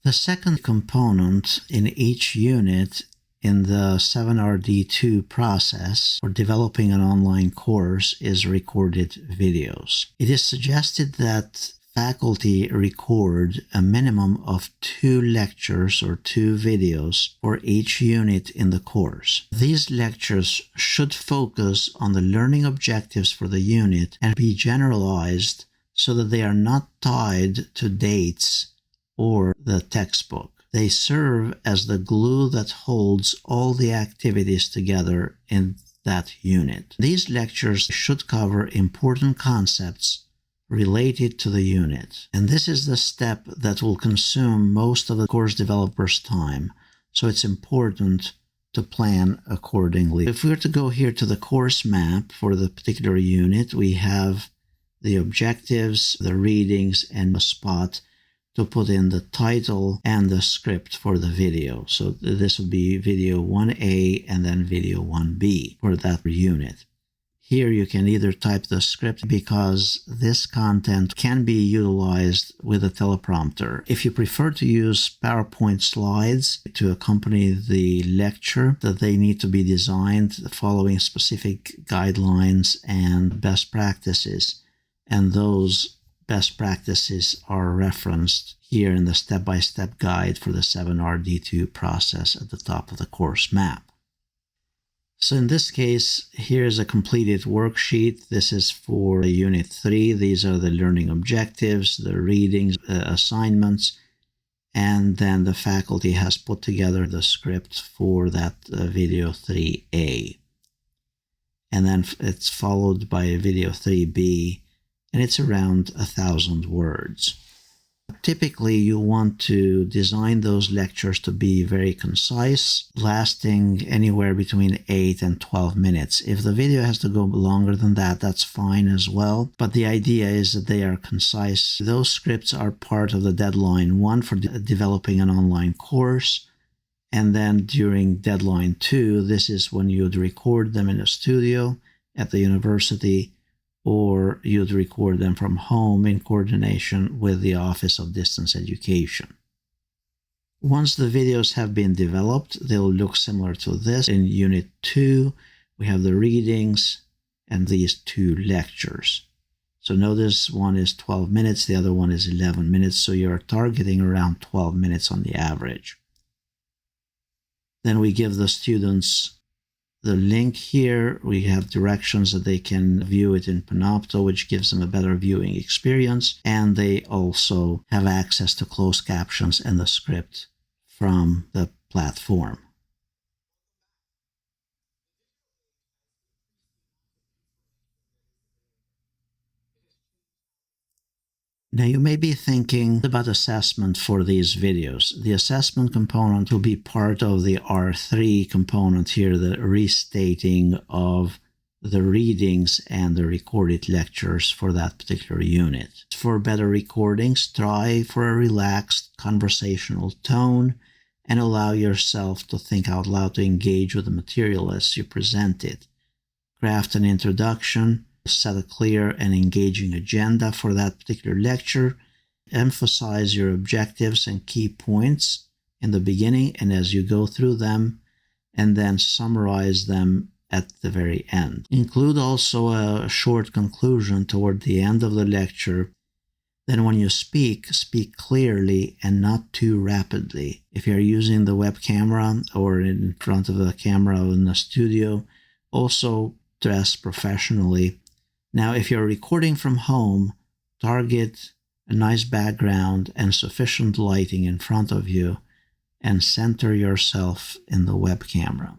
The second component in each unit in the 7RD2 process for developing an online course is recorded videos. It is suggested that faculty record a minimum of 2 lectures or 2 videos for each unit in the course. These lectures should focus on the learning objectives for the unit and be generalized so that they are not tied to dates or the textbook. They serve as the glue that holds all the activities together in that unit. These lectures should cover important concepts related to the unit. And this is the step that will consume most of the course developer's time. So it's important to plan accordingly. If we were to go here to the course map for the particular unit, we have the objectives, the readings, and a spot to put in the title and the script for the video. So this would be video 1A and then video 1B for that unit. Here you can either type the script because this content can be utilized with a teleprompter. If you prefer to use PowerPoint slides to accompany the lecture, that they need to be designed following specific guidelines and best practices. And those best practices are referenced here in the step-by-step guide for the 7RD2 process at the top of the course map. So in this case, here's a completed worksheet. This is for Unit 3. These are the learning objectives, the readings, assignments, and then the faculty has put together the script for that video 3A. And then it's followed by video 3B, and it's around 1,000 words. Typically, you want to design those lectures to be very concise, lasting anywhere between 8 and 12 minutes. If the video has to go longer than that, that's fine as well. But the idea is that they are concise. Those scripts are part of the deadline 1 for developing an online course. And then during deadline 2, this is when you'd record them in a studio at the university, or you'd record them from home in coordination with the Office of Distance Education. Once the videos have been developed, they'll look similar to this. In Unit 2, we have the readings and these 2 lectures. So notice one is 12 minutes, the other one is 11 minutes, so you're targeting around 12 minutes on the average. Then we give the students the link here. We have directions that they can view it in Panopto, which gives them a better viewing experience. And they also have access to closed captions and the script from the platform. Now you may be thinking about assessment for these videos. The assessment component will be part of the R3 component here, the restating of the readings and the recorded lectures for that particular unit. For better recordings, try for a relaxed conversational tone and allow yourself to think out loud, to engage with the material as you present it. Craft an introduction. Set a clear and engaging agenda for that particular lecture. Emphasize your objectives and key points in the beginning and as you go through them, and then summarize them at the very end. Include also a short conclusion toward the end of the lecture. Then when you speak clearly and not too rapidly. If you're using the web camera or in front of a camera in the studio, also dress professionally. Now, if you're recording from home, target a nice background and sufficient lighting in front of you and center yourself in the web camera.